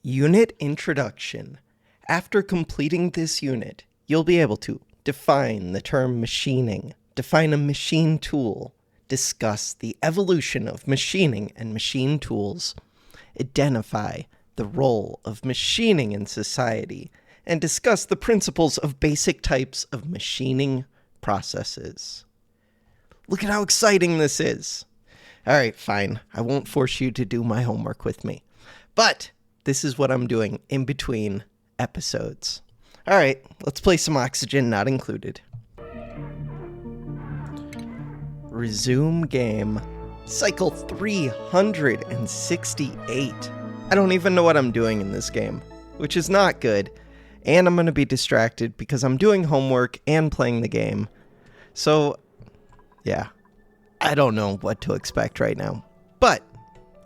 Unit Introduction. After completing this unit, you'll be able to define the term machining, define a machine tool, discuss the evolution of machining and machine tools, identify the role of machining in society, and discuss the principles of basic types of machining processes. Look at how exciting this is. All right, fine. I won't force you to do my homework with me. But this is what I'm doing in between episodes. All right, let's play some Oxygen Not Included. Resume game. Cycle 368. I don't even know what I'm doing in this game, which is not good. And I'm going to be distracted because I'm doing homework and playing the game. So, yeah, I don't know what to expect right now. But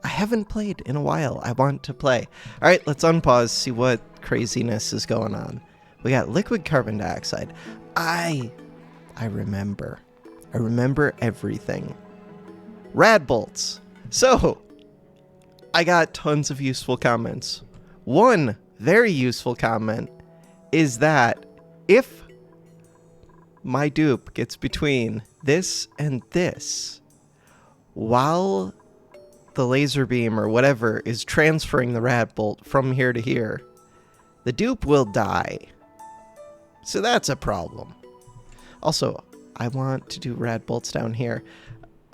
I haven't played in a while. I want to play. All right, let's unpause, see what craziness is going on. We got liquid carbon dioxide. I remember. I remember everything. Rad bolts. So, I got tons of useful comments. One very useful comment is that if my dupe gets between this and this, while the laser beam or whatever is transferring the rad bolt from here to here, the dupe will die. So that's a problem. Also, I want to do rad bolts down here.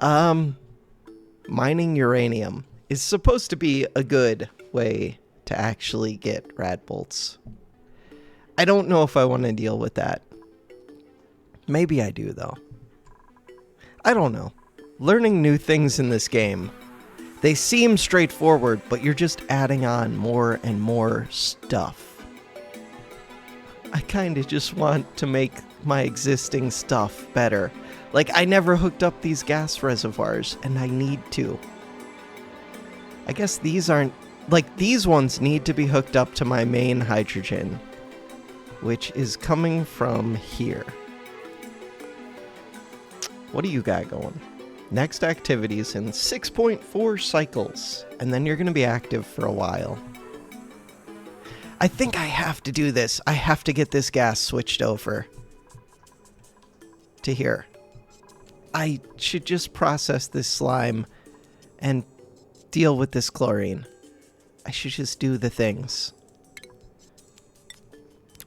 Mining uranium is supposed to be a good way to actually get rad bolts. I don't know if I want to deal with that. Maybe I do, though. I don't know. Learning new things in this game. They seem straightforward, but you're just adding on more and more stuff. I kind of just want to make my existing stuff better. Like, I never hooked up these gas reservoirs, and I need to. I guess these aren't... Like, these ones need to be hooked up to my main hydrogen, which is coming from here. What do you got going? Next activities in 6.4 cycles, and then you're going to be active for a while. I think I have to do this. I have to get this gas switched over to here. I should just process this slime and deal with this chlorine. I should just do the things.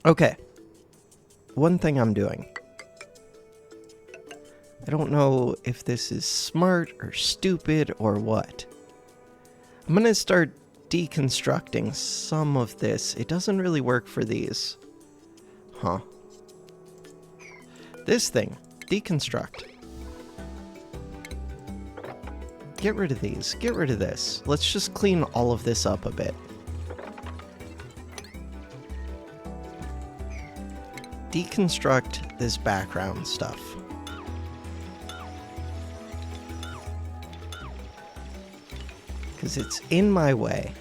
Okay. One thing I'm doing. I don't know if this is smart or stupid or what. I'm going to start deconstructing some of this. It doesn't really work for these. Huh. This thing. Deconstruct. Get rid of these. Get rid of this. Let's just clean all of this up a bit. Deconstruct this background stuff. Because it's in my way.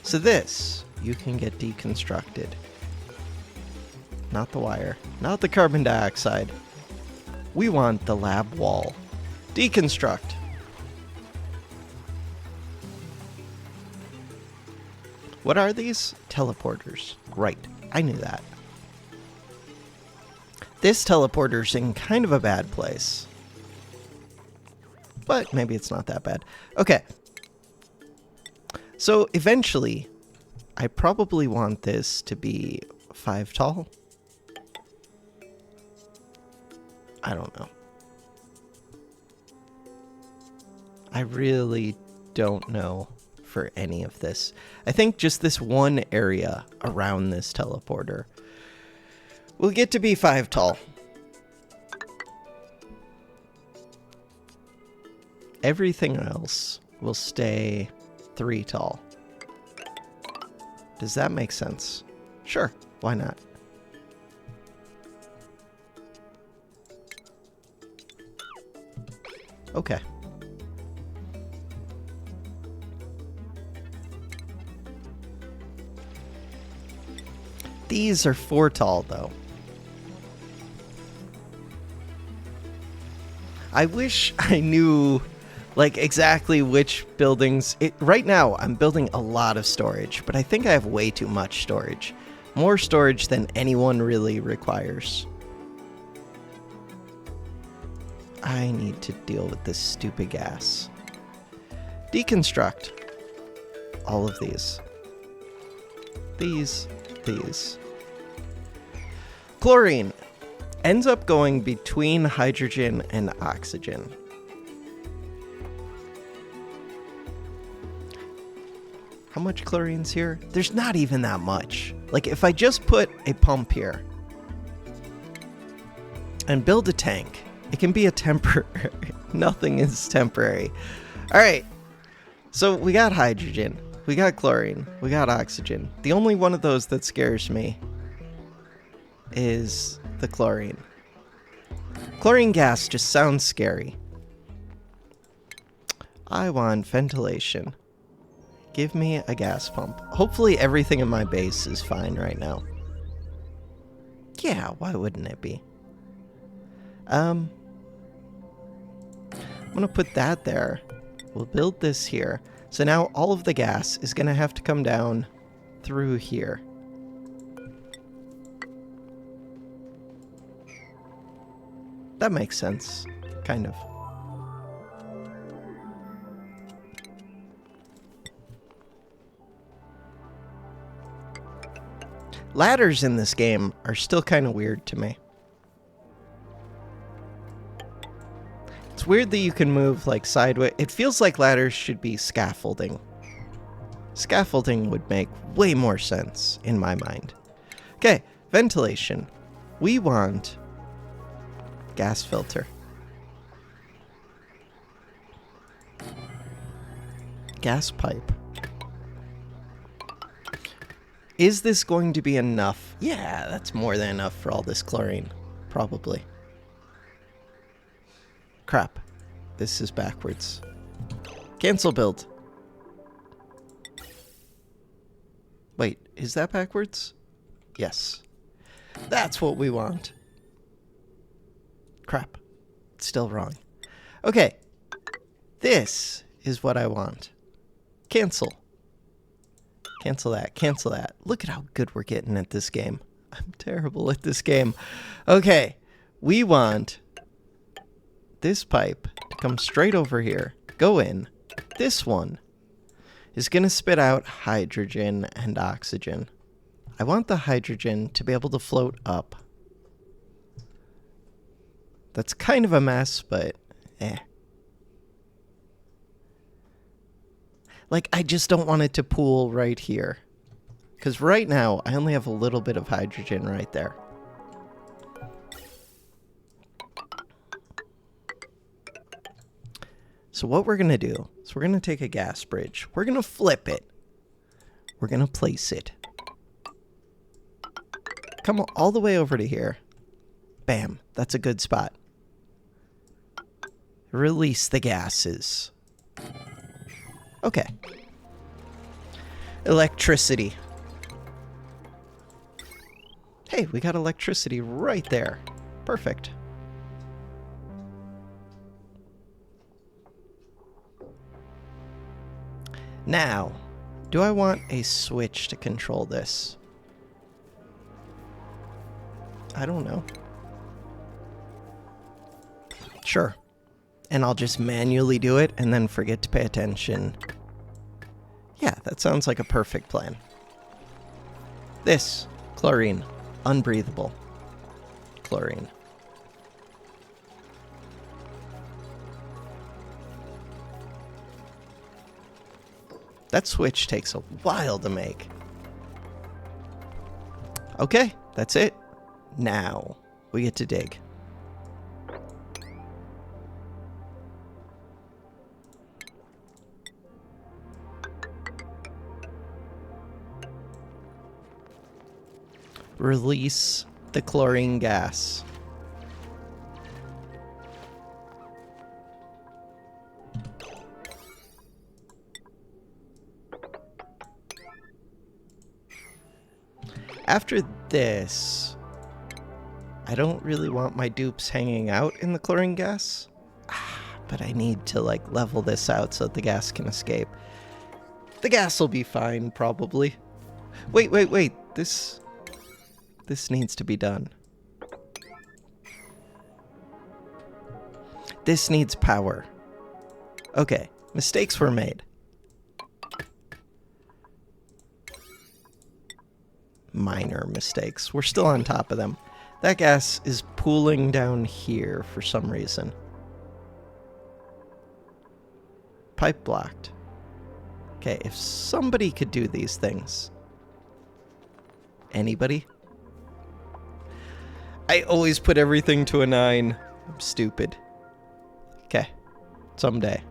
So this, you can get deconstructed. Not the wire. Not the carbon dioxide. We want the lab wall. Deconstruct. What are these? Teleporters. Right. I knew that. This teleporter's in kind of a bad place. But maybe it's not that bad. Okay. So eventually, I probably want this to be 5 tall. I don't know. I really don't know for any of this. I think just this one area around this teleporter will get to be 5 tall. Everything else will stay 3 tall. Does that make sense? Sure, why not? Okay. These are 4 tall, though. I wish I knew Like, exactly which buildings... right now, I'm building a lot of storage, but I think I have way too much storage. More storage than anyone really requires. I need to deal with this stupid gas. Deconstruct all of these. These. Chlorine ends up going between hydrogen and oxygen. How much chlorine's here? There's not even that much. Like, if I just put a pump here and build a tank, it can be a temporary. Nothing is temporary. All right. So we got hydrogen. We got chlorine. We got oxygen. The only one of those that scares me is the chlorine. Chlorine gas just sounds scary. I want ventilation. Give me a gas pump. Hopefully everything in my base is fine right now. Yeah, why wouldn't it be? I'm gonna put that there. We'll build this here. So now all of the gas is gonna have to come down through here. That makes sense, kind of. Ladders in this game are still kind of weird to me. It's weird that you can move like sideways. It feels like ladders should be scaffolding. Scaffolding would make way more sense in my mind. Okay, ventilation. We want gas filter. Gas pipe. Is this going to be enough? Yeah, that's more than enough for all this chlorine. Probably. Crap. This is backwards. Cancel build. Wait, is that backwards? Yes. That's what we want. Crap. It's still wrong. Okay. This is what I want. Cancel. Cancel that. Cancel that. Look at how good we're getting at this game. I'm terrible at this game. Okay. We want this pipe to come straight over here. Go in. This one is going to spit out hydrogen and oxygen. I want the hydrogen to be able to float up. That's kind of a mess, but eh. Like, I just don't want it to pool right here. Because right now, I only have a little bit of hydrogen right there. So what we're going to do is we're going to take a gas bridge. We're going to flip it. We're going to place it. Come all the way over to here. Bam. That's a good spot. Release the gases. Okay. Electricity. Hey, we got electricity right there. Perfect. Now, do I want a switch to control this? I don't know. Sure. And I'll just manually do it and then forget to pay attention. Yeah, that sounds like a perfect plan. This. Chlorine. Unbreathable. Chlorine. That switch takes a while to make. Okay, that's it. Now, we get to dig. Release the chlorine gas. After this, I don't really want my dupes hanging out in the chlorine gas. but I need to, like, level this out so that the gas can escape. The gas will be fine, probably. Wait. This needs to be done. This needs power. Okay, mistakes were made. Minor mistakes. We're still on top of them. That gas is pooling down here for some reason. Pipe blocked. Okay, if somebody could do these things. Anybody? I always put everything to a 9. I'm stupid. Okay, someday.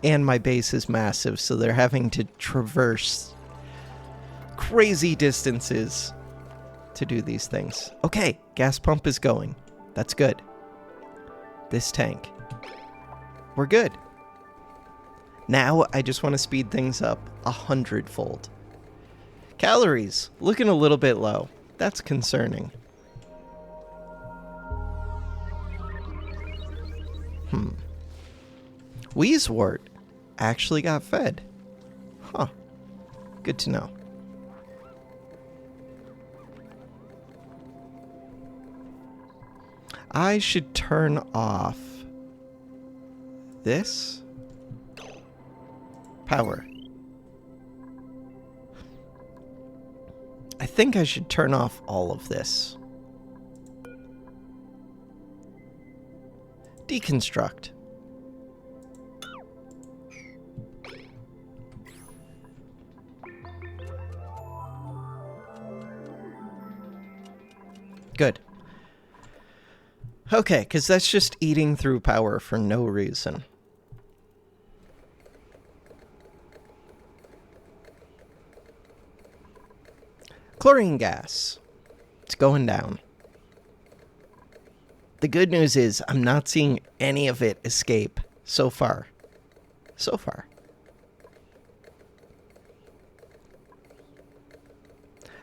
And my base is massive, so they're having to traverse crazy distances to do these things. Okay, gas pump is going. That's good. This tank. We're good. Now I just want to speed things up 100-fold. Calories, looking a little bit low. That's concerning. Wheezewort actually got fed. Huh. Good to know. I should turn off this power. I think I should turn off all of this. Deconstruct. Good. Okay, because that's just eating through power for no reason. Chlorine gas. It's going down. The good news is I'm not seeing any of it escape so far. So far.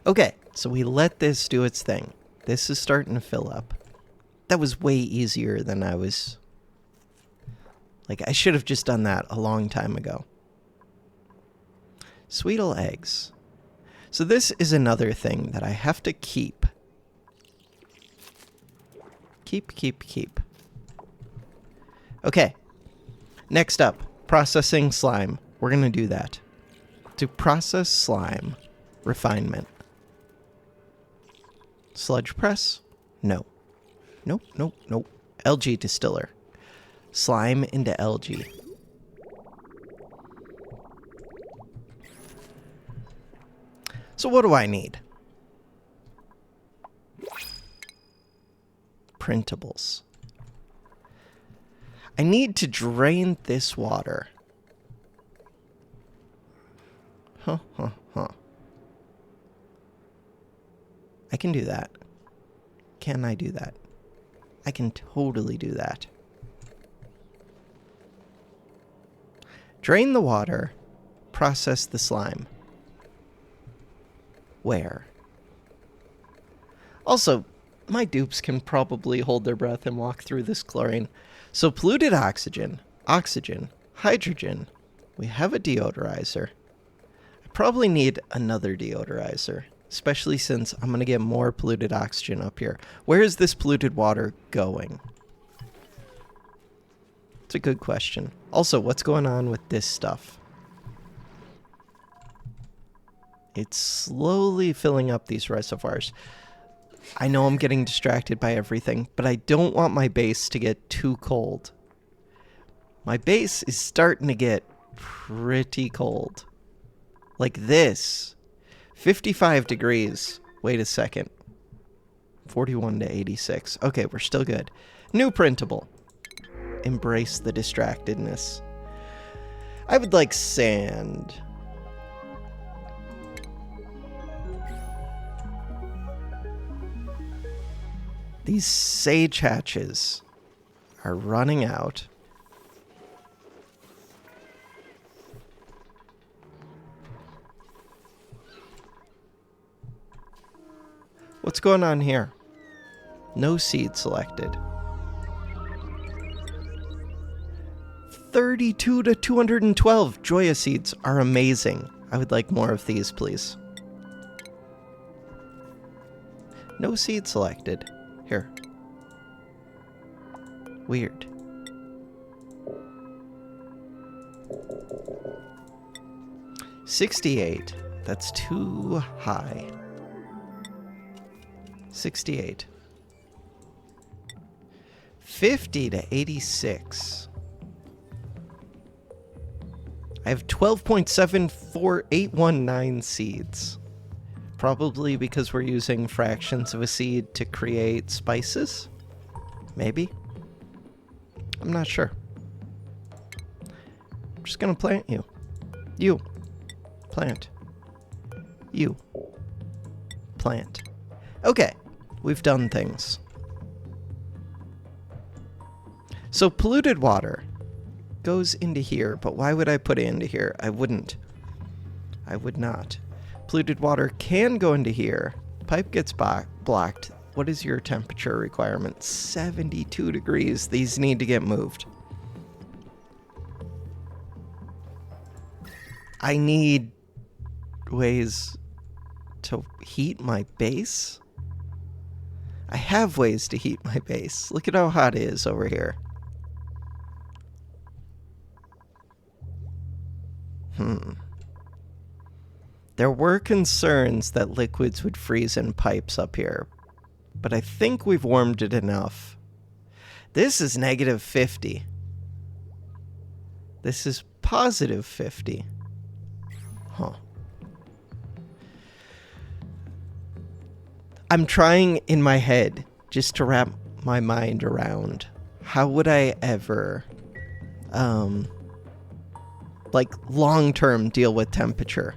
Okay, so we let this do its thing. This is starting to fill up. That was way easier than I was... Like, I should have just done that a long time ago. Sweetle eggs. So this is another thing that I have to keep. Keep. Okay. Next up, processing slime. We're going to do that. To process slime, refinement. Sludge press? No. Nope. LG distiller. Slime into LG. So what do I need? Printables. I need to drain this water. Huh. I can do that. Can I do that? I can totally do that. Drain the water. Process the slime. Where? Also, my dupes can probably hold their breath and walk through this chlorine. So polluted oxygen, hydrogen. We have a deodorizer. I probably need another deodorizer, especially since I'm going to get more polluted oxygen up here. Where is this polluted water going? It's a good question. Also, what's going on with this stuff? It's slowly filling up these reservoirs. I know I'm getting distracted by everything, but I don't want my base to get too cold. My base is starting to get pretty cold. Like this. 55 degrees. Wait a second. 41 to 86. Okay, we're still good. New printable. Embrace the distractedness. I would like sand. These sage hatches are running out. What's going on here? No seed selected. 32 to 212. Joya seeds are amazing. I would like more of these, please. No seed selected. Here. Weird. $68. That's too high. 68. 50 to 86. I have 12.74819 seeds. Probably because we're using fractions of a seed to create spices? Maybe? I'm not sure. I'm just gonna plant you. You. Plant. You. Plant. Okay, we've done things. So polluted water goes into here, but why would I put it into here? I wouldn't. I would not. Polluted water can go into here. Pipe gets blocked. What is your temperature requirement? 72 degrees. These need to get moved. I need ways to heat my base. I have ways to heat my base. Look at how hot it is over here. There were concerns that liquids would freeze in pipes up here, but I think we've warmed it enough. This is negative 50. This is positive 50. Huh. I'm trying in my head just to wrap my mind around how would I ever, like, long-term deal with temperature.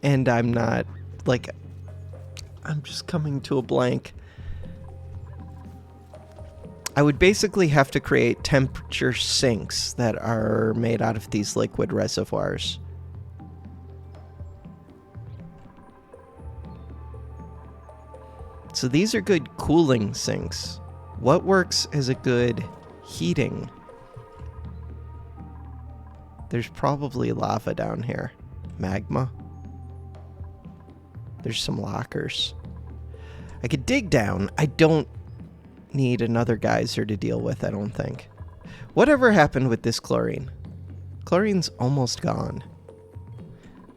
And I'm not, like, I'm just coming to a blank. I would basically have to create temperature sinks that are made out of these liquid reservoirs. So these are good cooling sinks. What works as a good heating? There's probably lava down here. Magma. There's some lockers. I could dig down. I don't need another geyser to deal with, I don't think. Whatever happened with this chlorine? Chlorine's almost gone.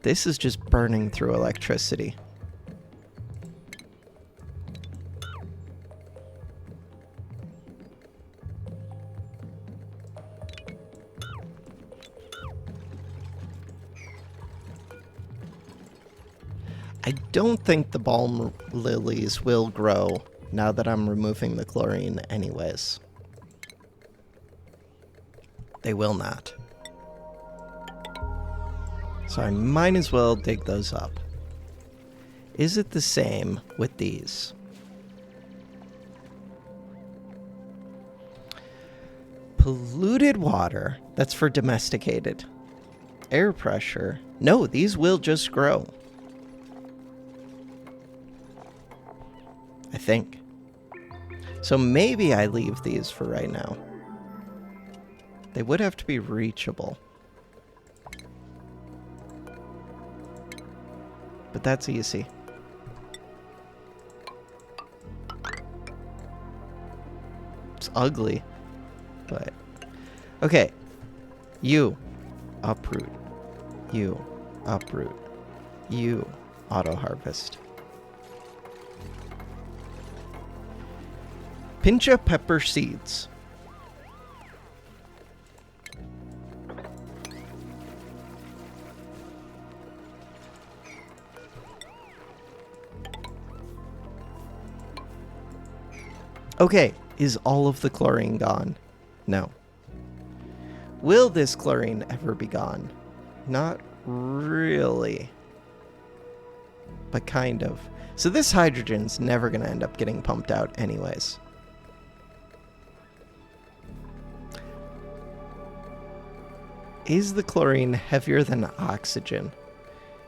This is just burning through electricity. I don't think the balm lilies will grow now that I'm removing the chlorine anyways. They will not. So I might as well dig those up. Is it the same with these? Polluted water, that's for domesticated. Air pressure, no, these will just grow. I think. So maybe I leave these for right now. They would have to be reachable. But that's easy. It's ugly, but... Okay. You, uproot. You, uproot. You, auto-harvest. Pincha pepper seeds. Okay, is all of the chlorine gone? No. Will this chlorine ever be gone? Not really. But kind of. So this hydrogen's never going to end up getting pumped out anyways. Is the chlorine heavier than oxygen?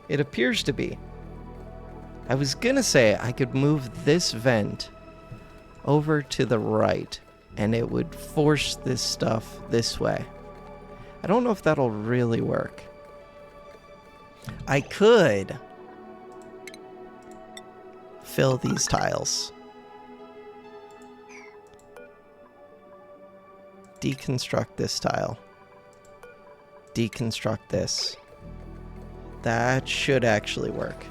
It appears to be. I was gonna say I could move this vent over to the right and it would force this stuff this way. I don't know if that'll really work. I could fill these tiles. Deconstruct this tile. Deconstruct this. That should actually work.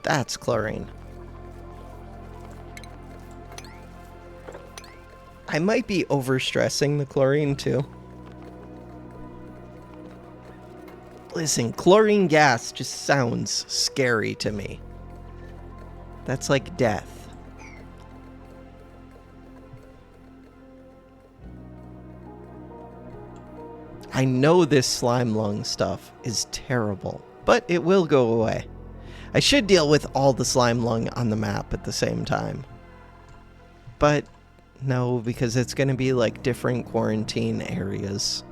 That's chlorine. I might be overstressing the chlorine too. Listen, chlorine gas just sounds scary to me. That's like death. I know this slime lung stuff is terrible, but it will go away. I should deal with all the slime lung on the map at the same time. But no, because it's going to be like different quarantine areas.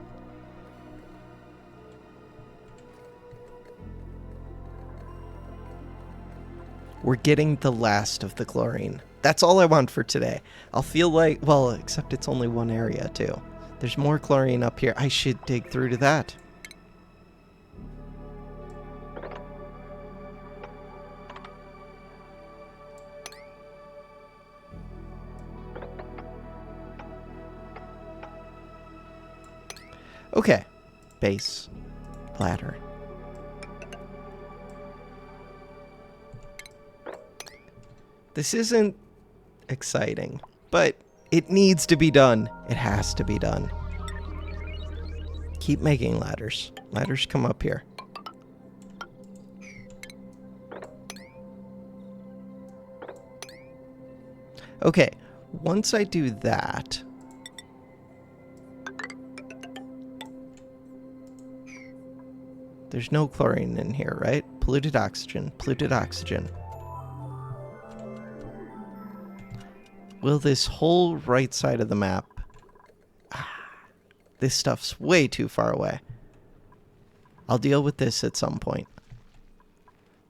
We're getting the last of the chlorine. That's all I want for today. I'll feel like, well, except it's only one area too. There's more chlorine up here. I should dig through to that. Okay. Base. Ladder. This isn't exciting, but it needs to be done. It has to be done. Keep making ladders. Ladders come up here. Okay, once I do that, there's no chlorine in here, right? Polluted oxygen, polluted oxygen. Will this whole right side of the map... this stuff's way too far away. I'll deal with this at some point.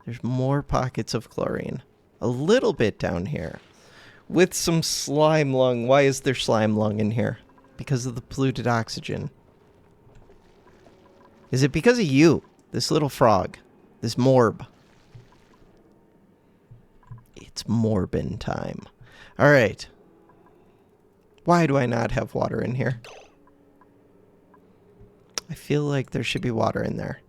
There's more pockets of chlorine. A little bit down here. With some slime lung. Why is there slime lung in here? Because of the polluted oxygen. Is it because of you? This little frog. This morb. It's morbin time. Alright. Why do I not have water in here? I feel like there should be water in there.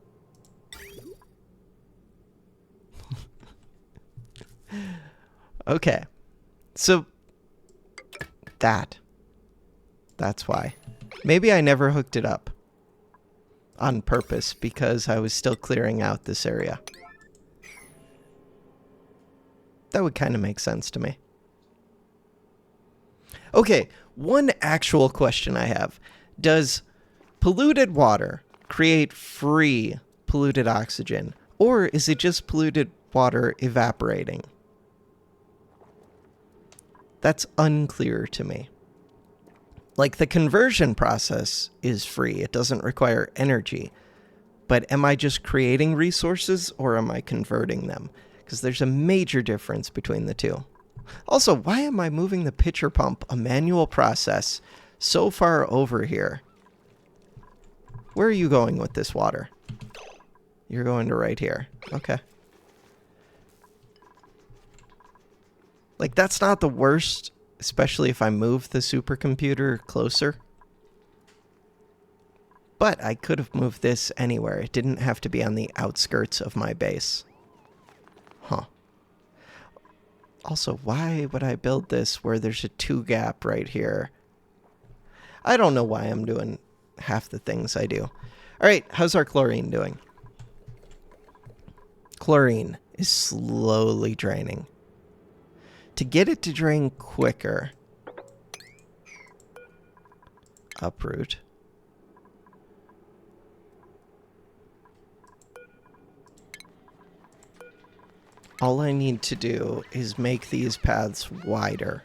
Okay. So, that's why. Maybe I never hooked it up. On purpose, because I was still clearing out this area. That would kind of make sense to me. Okay, one actual question I have. Does polluted water create free polluted oxygen? Or is it just polluted water evaporating? That's unclear to me. Like, the conversion process is free. It doesn't require energy. But am I just creating resources or am I converting them? Because there's a major difference between the two. Also, why am I moving the pitcher pump, a manual process, so far over here? Where are you going with this water? You're going to right here. Okay. Like, that's not the worst, especially if I move the supercomputer closer. But I could have moved this anywhere. It didn't have to be on the outskirts of my base. Huh. Also, why would I build this where there's a 2 gap right here? I don't know why I'm doing half the things I do. Alright, how's our chlorine doing? Chlorine is slowly draining. To get it to drain quicker, uproot. All I need to do is make these paths wider.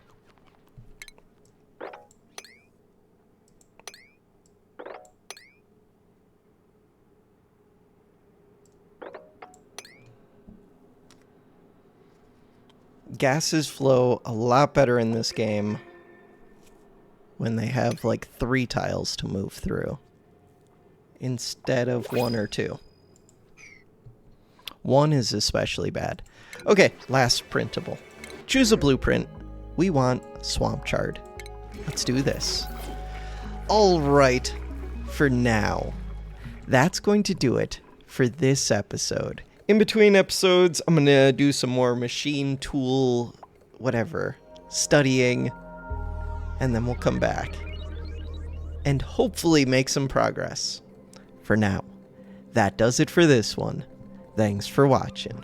gases flow a lot better in this game when they have like 3 tiles to move through instead of 1 or 2. 1 is especially bad. Okay, last printable. Choose a blueprint. We want swamp chard. Let's do this. All right, for now, that's going to do it for this episode. In between episodes, I'm going to do some more machine tool, whatever, studying, and then we'll come back and hopefully make some progress. For now, that does it for this one. Thanks for watching.